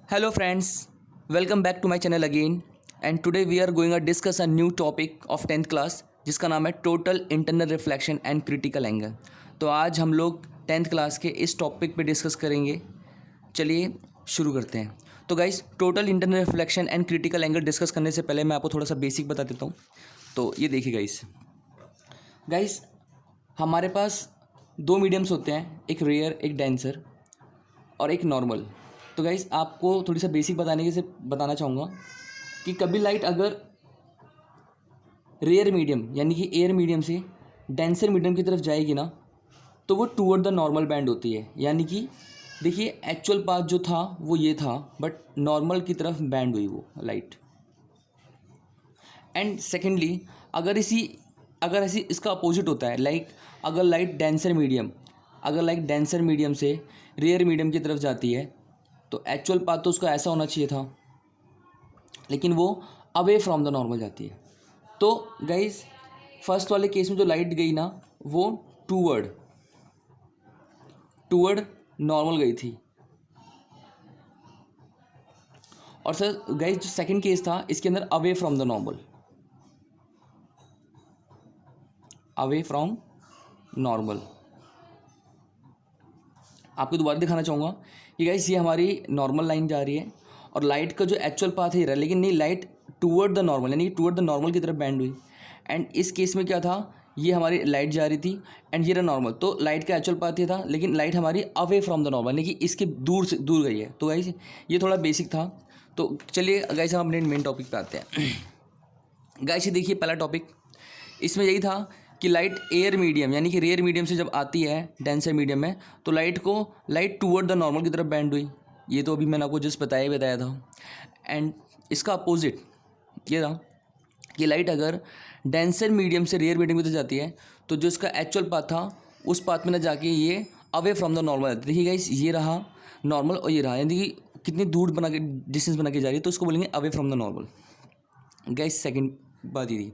Hello friends, welcome back to my channel again and today we are going to discuss a new topic of 10th class जिसका नाम है total internal reflection and critical angle. तो आज हम लोग 10th class के इस topic पे डिस्कस करेंगे। चलिए शुरू करते हैं। तो guys total internal reflection and critical angle discuss करने से पहले मैं आपको थोड़ा सा बेसिक बता देता हूँ। तो ये देखिए गाइस हमारे पास दो मीडियम्स होते हैं, एक रेयर एक डेंसर और एक नॉर्मल। तो गाइस आपको थोड़ी सा बेसिक बताना चाहूँगा कि कभी लाइट अगर रेयर मीडियम यानी कि एयर मीडियम से डेंसर मीडियम की तरफ जाएगी ना तो वो टूवर्ड द नॉर्मल बैंड होती है। यानी कि देखिए एक्चुअल पाथ जो था वो ये था बट नॉर्मल की तरफ बैंड हुई वो लाइट। एंड सेकेंडली अगर ऐसी इसका अपोजिट होता है, लाइक अगर लाइट डेंसर मीडियम से रेयर मीडियम की तरफ जाती है तो एक्चुअल पाथ तो उसका ऐसा होना चाहिए था, लेकिन वो अवे फ्रॉम द नॉर्मल जाती है। तो गाइस फर्स्ट वाले केस में जो लाइट गई ना वो टूवर्ड नॉर्मल गई थी। और सर गाइस जो सेकंड केस था इसके अंदर अवे फ्रॉम नॉर्मल। आपको दोबारा दिखाना चाहूँगा कि गाइस ये हमारी नॉर्मल लाइन जा रही है और लाइट का जो एक्चुअल पाथ है ये रहा, लेकिन नहीं लाइट टूवर्ड द नॉर्मल यानी कि टूवर्ड द नॉर्मल की तरफ बैंड हुई। एंड इस केस में क्या था, ये हमारी लाइट जा रही थी एंड ये रहा नॉर्मल। तो लाइट का एक्चुअल पाथ ये था लेकिन लाइट हमारी अवे फ्रॉम द नॉर्मल यानी कि इसके दूर गई है। तो गाइस ये थोड़ा बेसिक था। तो चलिए गाइस हम अपने मेन टॉपिक पे आते हैं। गाइस ये देखिए पहला टॉपिक, इसमें यही था कि लाइट एयर मीडियम यानी कि रेयर मीडियम से जब आती है डेंसर मीडियम में तो लाइट टूवर्ड द नॉर्मल की तरफ बैंड हुई। ये तो अभी मैंने आपको जस्ट बताया था। एंड इसका अपोजिट ये था कि लाइट अगर डेंसर मीडियम से रेयर मीडियम की तरफ जाती है तो जो इसका एक्चुअल पाथ था उस पाथ में ना जाके ये अवे फ्रॉम द नॉर्मल। देखिए गाइस ये रहा नॉर्मल और ये रहा, यानी कि कितनी दूर डिस्टेंस बना के जा रही है, तो उसको बोलेंगे away from the normal. Guys second बात ये थी।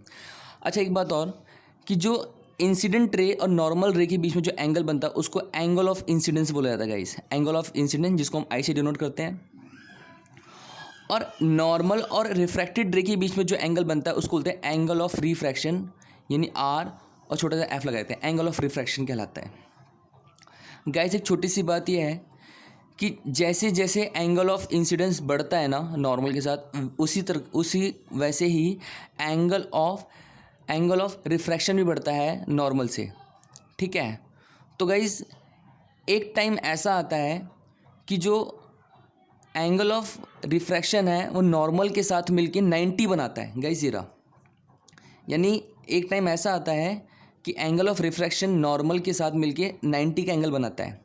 अच्छा एक बात और कि जो इंसिडेंट रे और नॉर्मल रे के बीच में जो एंगल बनता है उसको एंगल ऑफ इंसिडेंस बोला जाता है गाइस। एंगल ऑफ इंसिडेंस जिसको हम आई से डिनोट करते हैं। और नॉर्मल और रिफ्रैक्टेड रे के बीच में जो एंगल बनता है उसको बोलते हैं एंगल ऑफ रिफ्रैक्शन, यानी आर और छोटा सा एफ लगाते हैं, एंगल ऑफ रिफ्रैक्शन कहलाता है। गाइस एक छोटी सी बात यह है कि जैसे जैसे एंगल ऑफ इंसिडेंस बढ़ता है ना नॉर्मल के साथ उसी वैसे ही एंगल ऑफ रिफ्रैक्शन भी बढ़ता है नॉर्मल से। ठीक है। तो गाइस एक टाइम ऐसा आता है कि जो एंगल ऑफ रिफ्रैक्शन है वो नॉर्मल के साथ मिलके 90 बनाता है। गाइस ये रहा, यानी एक टाइम ऐसा आता है कि एंगल ऑफ रिफ्रैक्शन नॉर्मल के साथ मिलके 90 का एंगल बनाता है।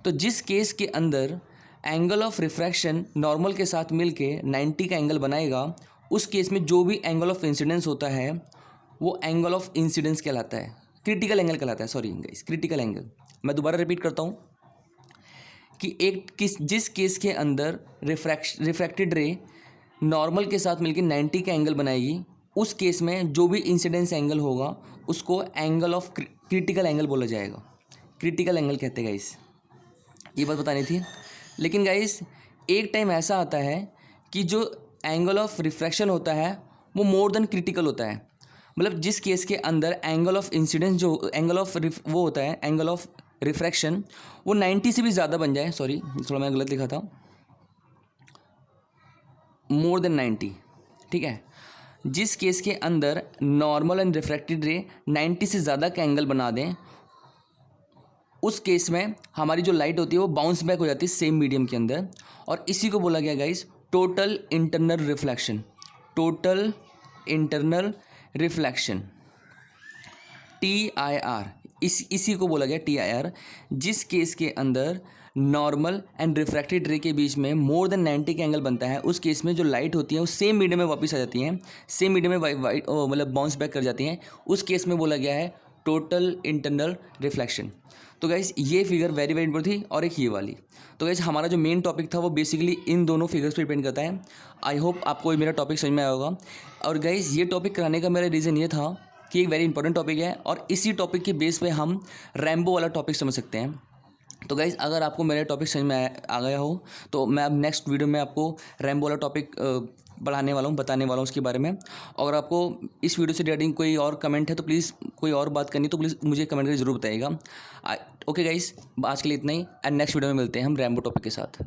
तो जिस केस के अंदर एंगल ऑफ रिफ्रैक्शन नॉर्मल के साथ मिलके 90 का एंगल बनाएगा उस केस में जो भी एंगल ऑफ इंसिडेंस होता है वो एंगल ऑफ इंसिडेंस कहलाता है, क्रिटिकल एंगल कहलाता है। Sorry guys, critical angle. मैं दोबारा रिपीट करता हूँ कि जिस केस के अंदर रिफ्रैक्टेड रे नॉर्मल के साथ मिलकर 90 का एंगल बनाएगी उस केस में जो भी इंसिडेंस एंगल होगा उसको एंगल ऑफ क्रिटिकल एंगल बोला जाएगा। क्रिटिकल एंगल कहते हैं गाइस, ये बात बतानी थी। लेकिन गाइस एक टाइम ऐसा आता है कि जो एंगल ऑफ रिफ्रैक्शन होता है वो मोर देन क्रिटिकल होता है। मतलब जिस केस के अंदर एंगल ऑफ इंसिडेंस जो एंगल ऑफ वो होता है एंगल ऑफ रिफ्रैक्शन वो 90 से भी ज़्यादा बन जाए, सॉरी थोड़ा मैं गलत लिखा था, मोर देन 90। ठीक है। जिस केस के अंदर नॉर्मल एंड रिफ्रैक्टेड रे 90 से ज़्यादा का एंगल बना दें उस केस में हमारी जो लाइट होती है वो बाउंस बैक हो जाती है सेम मीडियम के अंदर, और इसी को बोला गया guys total internal reflection. Total internal reflection TIR, इसी को बोला गया TIR। जिस केस के अंदर नॉर्मल एंड रिफ्रैक्टेड रे के बीच में मोर देन 90 का एंगल बनता है उस केस में जो लाइट होती है वो सेम मीडियम में वापस आ जाती हैं, सेम मीडियम में वाइट मतलब बाउंस बैक कर जाती हैं। उस केस में बोला गया है टोटल इंटरनल रिफ्लेक्शन। तो गाइस ये फिगर वेरी वेरी इंपॉर्टेंट थी और एक ये वाली। तो गाइस हमारा जो मेन टॉपिक था वो बेसिकली इन दोनों फिगर्स पे डिपेंड करता है। आई होप आपको मेरा टॉपिक समझ में आया होगा। और गाइस ये टॉपिक कराने का मेरा रीज़न ये था कि एक वेरी इंपॉर्टेंट टॉपिक है और इसी टॉपिक के बेस पे हम रैम्बो वाला टॉपिक समझ सकते हैं। तो गाइज़ अगर आपको मेरा टॉपिक समझ में आ गया हो तो मैं अब नेक्स्ट वीडियो में आपको रैम्बो वाला टॉपिक बढ़ाने वाला हूँ, बताने वाला हूँ उसके बारे में। और आपको इस वीडियो से रिलेटिंग कोई और कमेंट है तो प्लीज़, कोई और बात करनी तो प्लीज़ मुझे कमेंट करके ज़रूर बताइएगा। ओके गाइज़, आज के लिए इतना ही, एंड नेक्स्ट वीडियो में मिलते हैं हम रैम्बो टॉपिक के साथ।